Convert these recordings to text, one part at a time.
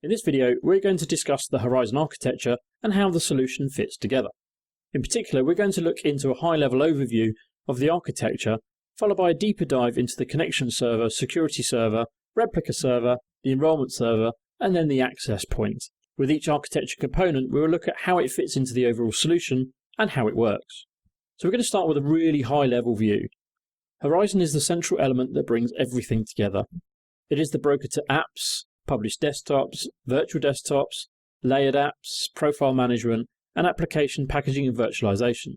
In this video, we're going to discuss the Horizon architecture and how the solution fits together. In particular, we're going to look into a high-level overview of the architecture, followed by a deeper dive into the connection server, security server, replica server, the enrollment server, and then the access point. With each architecture component, we will look at how it fits into the overall solution and how it works. So we're going to start with a really high-level view. Horizon is the central element that brings everything together. It is the broker to apps, published desktops, virtual desktops, layered apps, profile management, and application packaging and virtualization.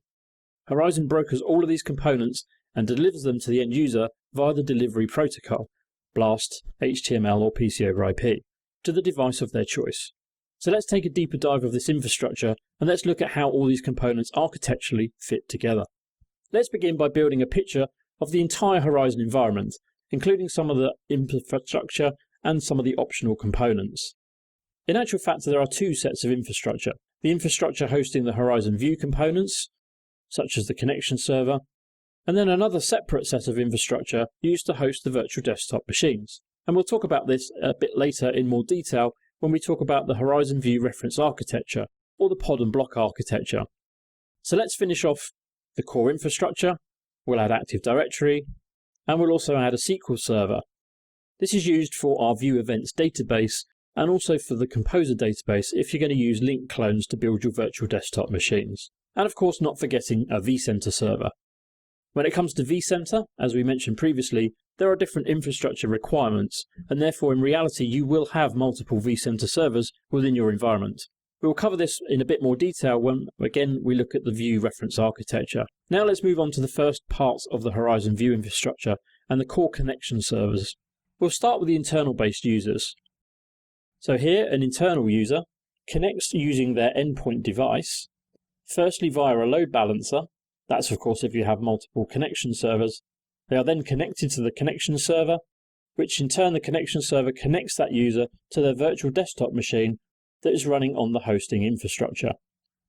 Horizon brokers all of these components and delivers them to the end user via the delivery protocol, BLAST, HTML or PC over IP, to the device of their choice. So let's take a deeper dive of this infrastructure and let's look at how all these components architecturally fit together. Let's begin by building a picture of the entire Horizon environment, including some of the infrastructure and some of the optional components. In actual fact, there are two sets of infrastructure. The infrastructure hosting the Horizon View components, such as the connection server, and then another separate set of infrastructure used to host the virtual desktop machines. And we'll talk about this a bit later in more detail when we talk about the Horizon View reference architecture, or the pod and block architecture. So let's finish off the core infrastructure. We'll add Active Directory, and we'll also add a SQL server. This is used for our View Events database and also for the Composer database if you're going to use link clones to build your virtual desktop machines. And of course, not forgetting a vCenter server. When it comes to vCenter, as we mentioned previously, there are different infrastructure requirements, and therefore in reality you will have multiple vCenter servers within your environment. We will cover this in a bit more detail when, again, we look at the View reference architecture. Now let's move on to the first parts of the Horizon View infrastructure and the core connection servers. We'll start with the internal-based users. So here, an internal user connects using their endpoint device, firstly via a load balancer. That's of course if you have multiple connection servers. They are then connected to the connection server, which in turn the connection server connects that user to their virtual desktop machine that is running on the hosting infrastructure.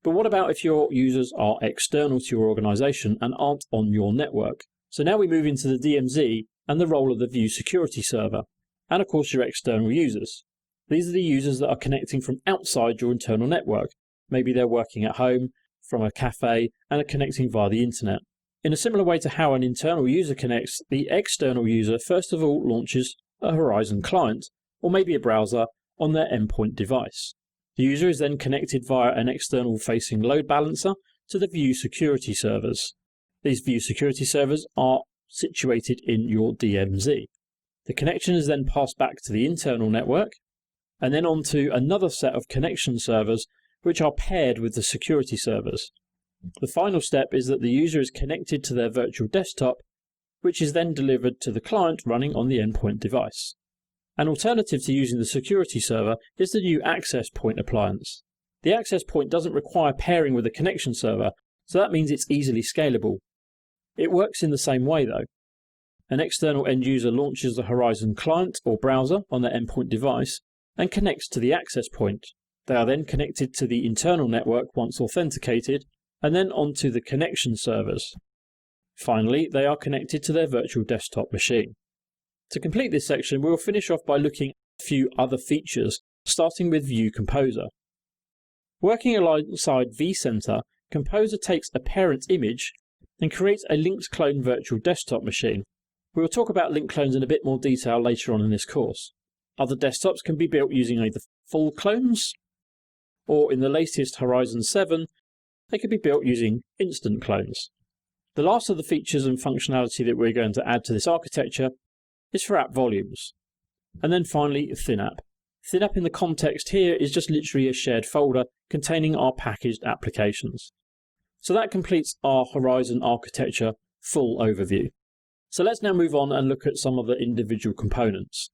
But what about if your users are external to your organization and aren't on your network? So now we move into the DMZ and the role of the View security server, and of course your external users. These are the users that are connecting from outside your internal network. Maybe they're working at home, from a cafe, and are connecting via the internet. In a similar way to how an internal user connects, the external user first of all launches a Horizon client, or maybe a browser, on their endpoint device. The user is then connected via an external facing load balancer to the View security servers. These View security servers are situated in your DMZ. The connection is then passed back to the internal network, and then onto another set of connection servers which are paired with the security servers. The final step is that the user is connected to their virtual desktop, which is then delivered to the client running on the endpoint device. An alternative to using the security server is the new access point appliance. The access point doesn't require pairing with a connection server, so that means it's easily scalable. It works in the same way though. An external end user launches the Horizon client or browser on their endpoint device and connects to the access point. They are then connected to the internal network once authenticated, and then onto the connection servers. Finally, they are connected to their virtual desktop machine. To complete this section, we will finish off by looking at a few other features, starting with View Composer. Working alongside vCenter, Composer takes a parent image and creates a linked clone virtual desktop machine. We will talk about link clones in a bit more detail later on in this course. Other desktops can be built using either full clones, or in the latest Horizon 7, they could be built using instant clones. The last of the features and functionality that we're going to add to this architecture is for app volumes. And then finally, ThinApp. ThinApp in the context here is just literally a shared folder containing our packaged applications. So that completes our Horizon architecture full overview. So let's now move on and look at some of the individual components.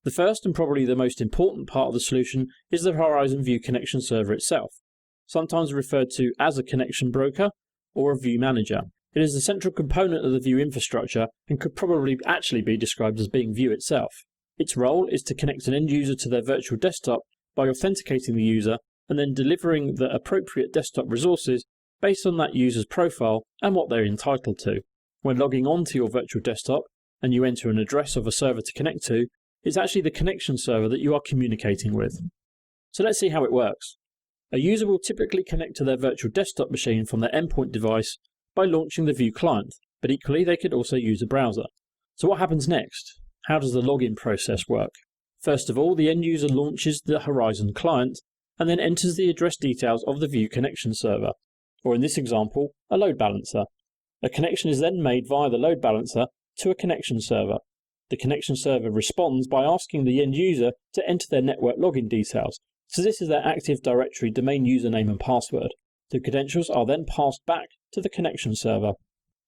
The first and probably the most important part of the solution is the Horizon View connection server itself, sometimes referred to as a connection broker or a view manager. It is the central component of the View infrastructure and could probably actually be described as being View itself. Its role is to connect an end user to their virtual desktop by authenticating the user and then delivering the appropriate desktop resources based on that user's profile and what they're entitled to. When logging on to your virtual desktop and you enter an address of a server to connect to, it's actually the connection server that you are communicating with. So let's see how it works. A user will typically connect to their virtual desktop machine from their endpoint device by launching the View client, but equally they could also use a browser. So what happens next? How does the login process work? First of all, the end user launches the Horizon client and then enters the address details of the View connection server, or in this example, a load balancer. A connection is then made via the load balancer to a connection server. The connection server responds by asking the end user to enter their network login details. So this is their Active Directory domain username and password. The credentials are then passed back to the connection server.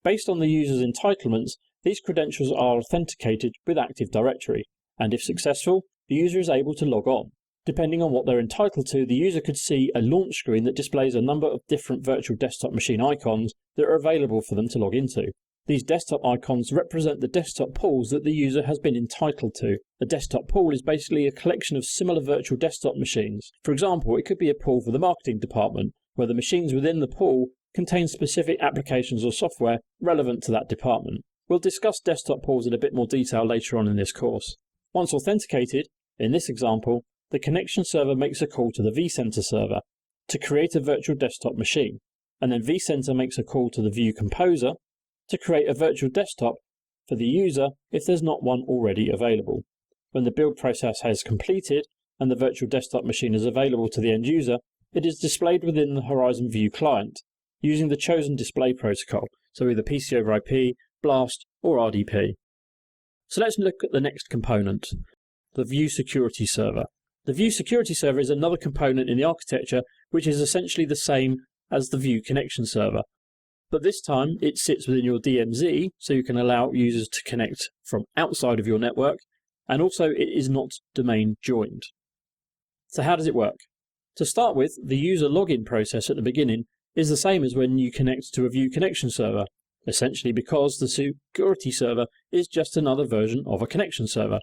Based on the user's entitlements, these credentials are authenticated with Active Directory, and if successful, the user is able to log on. Depending on what they're entitled to, the user could see a launch screen that displays a number of different virtual desktop machine icons that are available for them to log into. These desktop icons represent the desktop pools that the user has been entitled to. A desktop pool is basically a collection of similar virtual desktop machines. For example, it could be a pool for the marketing department, where the machines within the pool contain specific applications or software relevant to that department. We'll discuss desktop pools in a bit more detail later on in this course. Once authenticated, in this example, the connection server makes a call to the vCenter server to create a virtual desktop machine, and then vCenter makes a call to the View Composer to create a virtual desktop for the user if there's not one already available. When the build process has completed and the virtual desktop machine is available to the end user, it is displayed within the Horizon View client using the chosen display protocol, so either PC over IP, BLAST or RDP. So let's look at the next component, the View Security Server. The View Security Server is another component in the architecture which is essentially the same as the View Connection Server, but this time it sits within your DMZ, so you can allow users to connect from outside of your network, and also it is not domain joined. So how does it work? To start with, the user login process at the beginning is the same as when you connect to a View Connection Server, essentially because the security server is just another version of a connection server,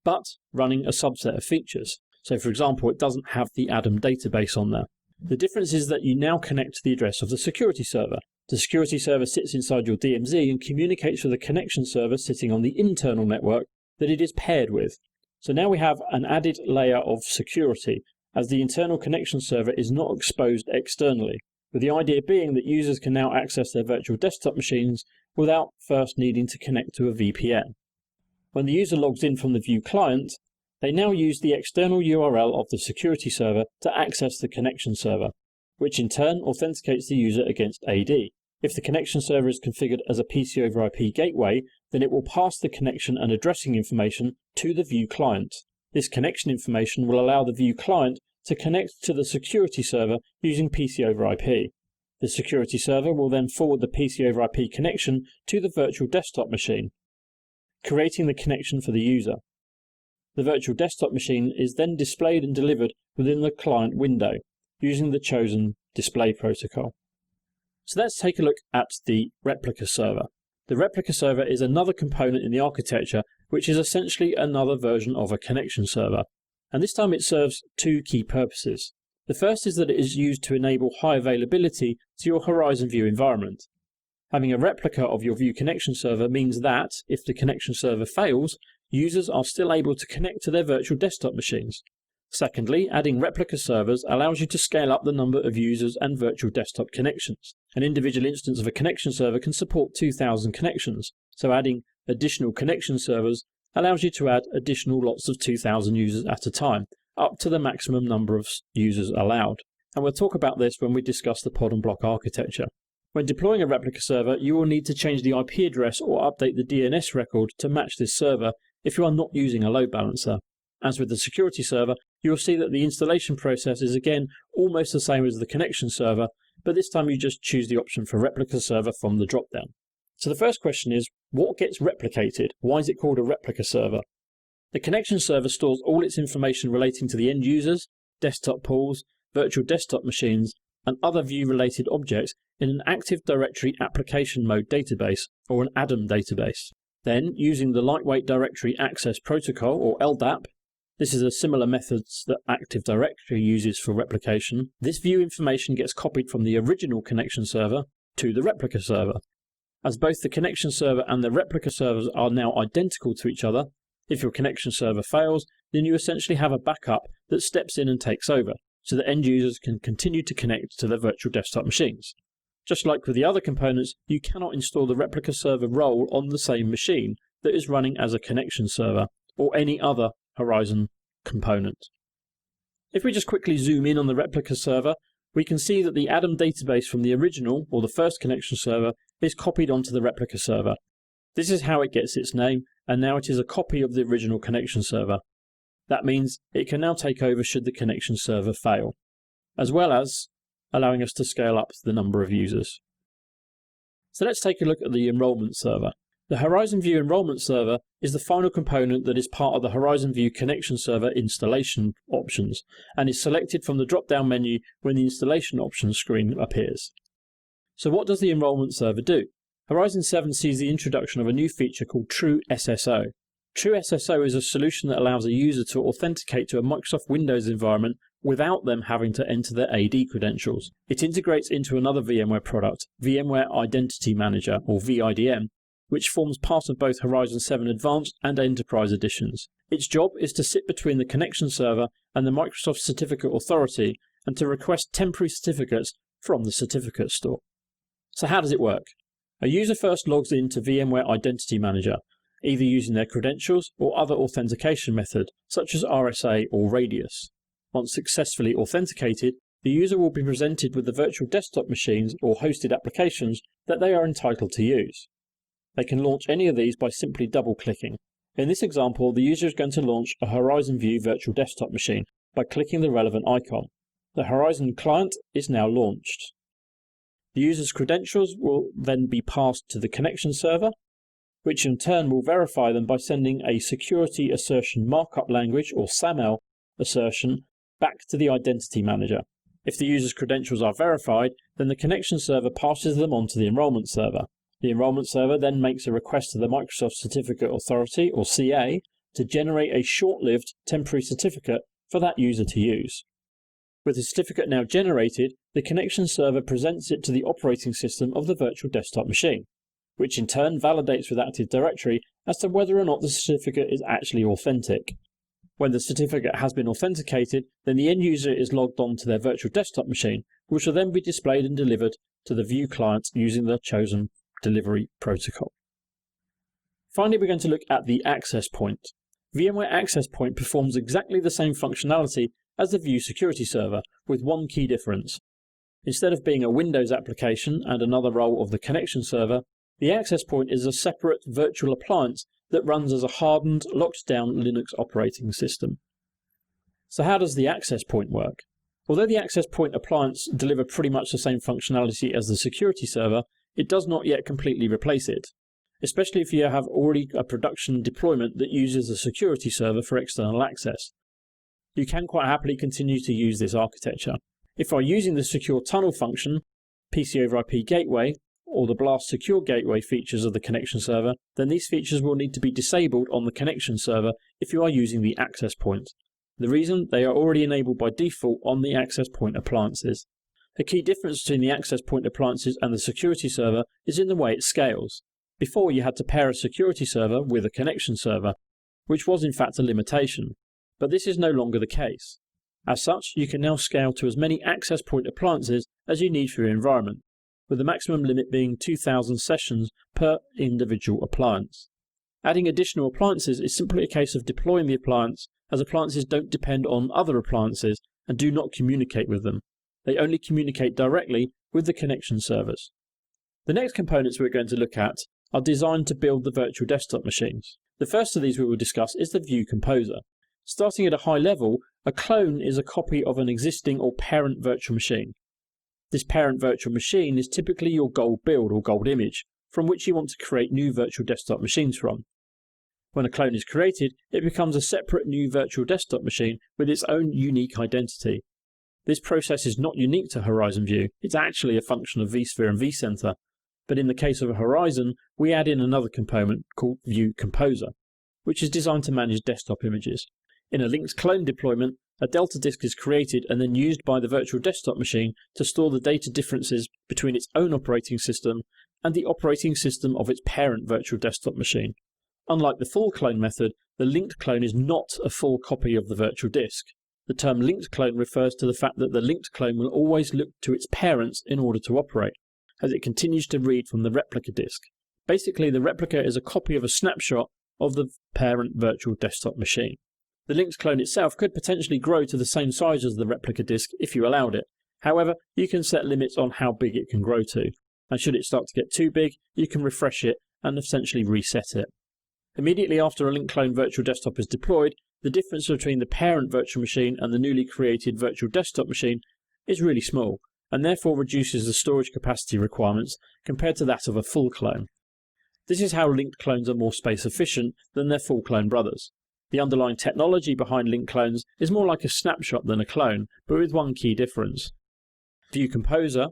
but running a subset of features. So for example, it doesn't have the Adam database on there. The difference is that you now connect to the address of the security server. The security server sits inside your DMZ and communicates with the connection server sitting on the internal network that it is paired with. So now we have an added layer of security, as the internal connection server is not exposed externally, with the idea being that users can now access their virtual desktop machines without first needing to connect to a VPN. When the user logs in from the View client, they now use the external URL of the security server to access the connection server, which in turn authenticates the user against AD. If the connection server is configured as a PC over IP gateway, then it will pass the connection and addressing information to the View client. This connection information will allow the View client to connect to the security server using PC over IP. The security server will then forward the PC over IP connection to the virtual desktop machine, creating the connection for the user. The virtual desktop machine is then displayed and delivered within the client window using the chosen display protocol. So let's take a look at the replica server. The replica server is another component in the architecture which is essentially another version of a connection server, and this time it serves two key purposes. The first is that it is used to enable high availability to your Horizon View environment. Having a replica of your View connection server means that, if the connection server fails, users are still able to connect to their virtual desktop machines. Secondly, adding replica servers allows you to scale up the number of users and virtual desktop connections. An individual instance of a connection server can support 2,000 connections, so adding additional connection servers allows you to add additional lots of 2,000 users at a time, up to the maximum number of users allowed. And we'll talk about this when we discuss the pod and block architecture. When deploying a replica server, you will need to change the IP address or update the DNS record to match this server if you are not using a load balancer. As with the security server, you will see that the installation process is again almost the same as the connection server, but this time you just choose the option for replica server from the drop-down. So the first question is, what gets replicated? Why is it called a replica server? The connection server stores all its information relating to the end users, desktop pools, virtual desktop machines, and other View-related objects in an Active Directory Application Mode database, or an ADAM database. Then, using the Lightweight Directory Access Protocol, or LDAP, this is a similar method that Active Directory uses for replication, this View information gets copied from the original connection server to the replica server. As both the connection server and the replica servers are now identical to each other, If your connection server fails, then you essentially have a backup that steps in and takes over, so that end users can continue to connect to their virtual desktop machines. Just like with the other components, you cannot install the replica server role on the same machine that is running as a connection server or any other Horizon component. If we just quickly zoom in on the replica server, we can see that the Adam database from the original, or the first connection server, is copied onto the replica server. This is how it gets its name, and now it is a copy of the original connection server. That means it can now take over should the connection server fail, as well as allowing us to scale up the number of users. So let's take a look at the enrollment server. The Horizon View enrollment server is the final component that is part of the Horizon View connection server installation options, and is selected from the drop-down menu when the installation options screen appears. So what does the enrollment server do? Horizon 7 sees the introduction of a new feature called True SSO. True SSO is a solution that allows a user to authenticate to a Microsoft Windows environment without them having to enter their AD credentials. It integrates into another VMware product, VMware Identity Manager, or VIDM, which forms part of both Horizon 7 Advanced and Enterprise editions. Its job is to sit between the connection server and the Microsoft Certificate Authority and to request temporary certificates from the certificate store. So how does it work? A user first logs into VMware Identity Manager, either using their credentials or other authentication method, such as RSA or Radius. Once successfully authenticated, the user will be presented with the virtual desktop machines or hosted applications that they are entitled to use. They can launch any of these by simply double-clicking. In this example, the user is going to launch a Horizon View virtual desktop machine by clicking the relevant icon. The Horizon client is now launched. The user's credentials will then be passed to the connection server, which in turn will verify them by sending a Security Assertion Markup Language, or SAML, assertion back to the Identity Manager. If the user's credentials are verified, then the connection server passes them on to the enrollment server. The enrollment server then makes a request to the Microsoft Certificate Authority, or CA, to generate a short-lived temporary certificate for that user to use. With the certificate now generated, the connection server presents it to the operating system of the virtual desktop machine, which in turn validates with Active Directory as to whether or not the certificate is actually authentic. When the certificate has been authenticated, then the end user is logged on to their virtual desktop machine, which will then be displayed and delivered to the View client using the chosen delivery protocol. Finally, we're going to look at the access point. VMware Access Point performs exactly the same functionality as the View security server, with one key difference. Instead of being a Windows application and another role of the connection server, the access point is a separate virtual appliance that runs as a hardened, locked-down Linux operating system. So how does the access point work? Although the access point appliance delivers pretty much the same functionality as the security server, it does not yet completely replace it, especially if you have already a production deployment that uses a security server for external access. You can quite happily continue to use this architecture. If I'm using the secure tunnel function, PC over IP gateway, or the Blast Secure Gateway features of the connection server, then these features will need to be disabled on the connection server if you are using the access point. The reason, they are already enabled by default on the access point appliances. The key difference between the access point appliances and the security server is in the way it scales. Before, you had to pair a security server with a connection server, which was in fact a limitation, but this is no longer the case. As such, you can now scale to as many access point appliances as you need for your environment, with the maximum limit being 2,000 sessions per individual appliance. Adding additional appliances is simply a case of deploying the appliance, as appliances don't depend on other appliances and do not communicate with them. They only communicate directly with the connection servers. The next components we're going to look at are designed to build the virtual desktop machines. The first of these we will discuss is the View Composer. Starting at a high level, a clone is a copy of an existing or parent virtual machine. This parent virtual machine is typically your gold build or gold image, from which you want to create new virtual desktop machines from. When a clone is created, it becomes a separate new virtual desktop machine with its own unique identity. This process is not unique to Horizon View, it's actually a function of vSphere and vCenter, but in the case of a Horizon, we add in another component called View Composer, which is designed to manage desktop images. In a linked clone deployment, a delta disk is created and then used by the virtual desktop machine to store the data differences between its own operating system and the operating system of its parent virtual desktop machine. Unlike the full clone method, the linked clone is not a full copy of the virtual disk. The term linked clone refers to the fact that the linked clone will always look to its parents in order to operate, as it continues to read from the replica disk. Basically, the replica is a copy of a snapshot of the parent virtual desktop machine. The linked clone itself could potentially grow to the same size as the replica disk if you allowed it. However, you can set limits on how big it can grow to, and should it start to get too big, you can refresh it and essentially reset it. Immediately after a linked clone virtual desktop is deployed, the difference between the parent virtual machine and the newly created virtual desktop machine is really small, and therefore reduces the storage capacity requirements compared to that of a full clone. This is how linked clones are more space efficient than their full clone brothers. The underlying technology behind linked clones is more like a snapshot than a clone, but with one key difference. View Composer,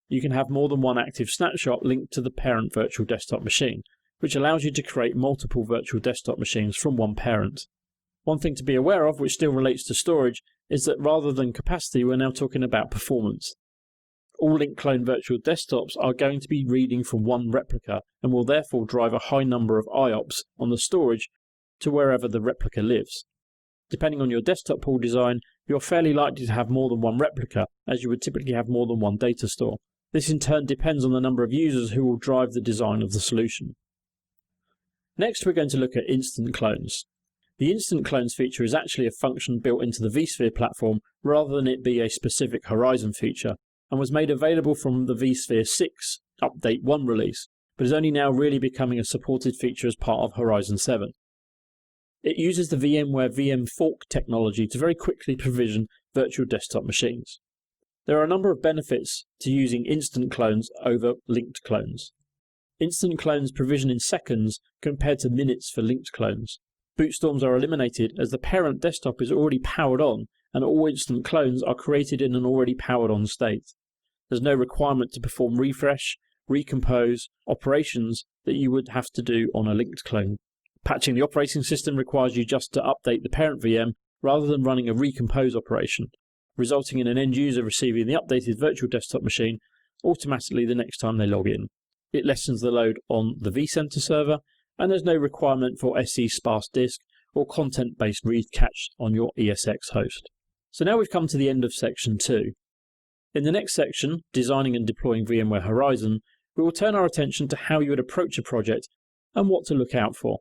you can have more than one active snapshot linked to the parent virtual desktop machine, which allows you to create multiple virtual desktop machines from one parent. One thing to be aware of, which still relates to storage, is that rather than capacity, we're now talking about performance. All linked clone virtual desktops are going to be reading from one replica and will therefore drive a high number of IOPS on the storage to wherever the replica lives. Depending on your desktop pool design, you're fairly likely to have more than one replica, as you would typically have more than one data store. This in turn depends on the number of users who will drive the design of the solution. Next, we're going to look at instant clones. The instant clones feature is actually a function built into the vSphere platform rather than it be a specific Horizon feature, and was made available from the vSphere 6 Update 1 release, but is only now really becoming a supported feature as part of Horizon 7. It uses the VMware VM fork technology to very quickly provision virtual desktop machines. There are a number of benefits to using instant clones over linked clones. Instant clones provision in seconds compared to minutes for linked clones. Boot storms are eliminated as the parent desktop is already powered on, and all instant clones are created in an already powered on state. There's no requirement to perform refresh, recompose operations that you would have to do on a linked clone. Patching the operating system requires you just to update the parent VM rather than running a recompose operation, resulting in an end user receiving the updated virtual desktop machine automatically the next time they log in. It lessens the load on the vCenter server, and there's no requirement for SE sparse disk or content-based read catch on your ESX host. So now we've come to the end of Section 2. In the next section, Designing and Deploying VMware Horizon, we will turn our attention to how you would approach a project and what to look out for.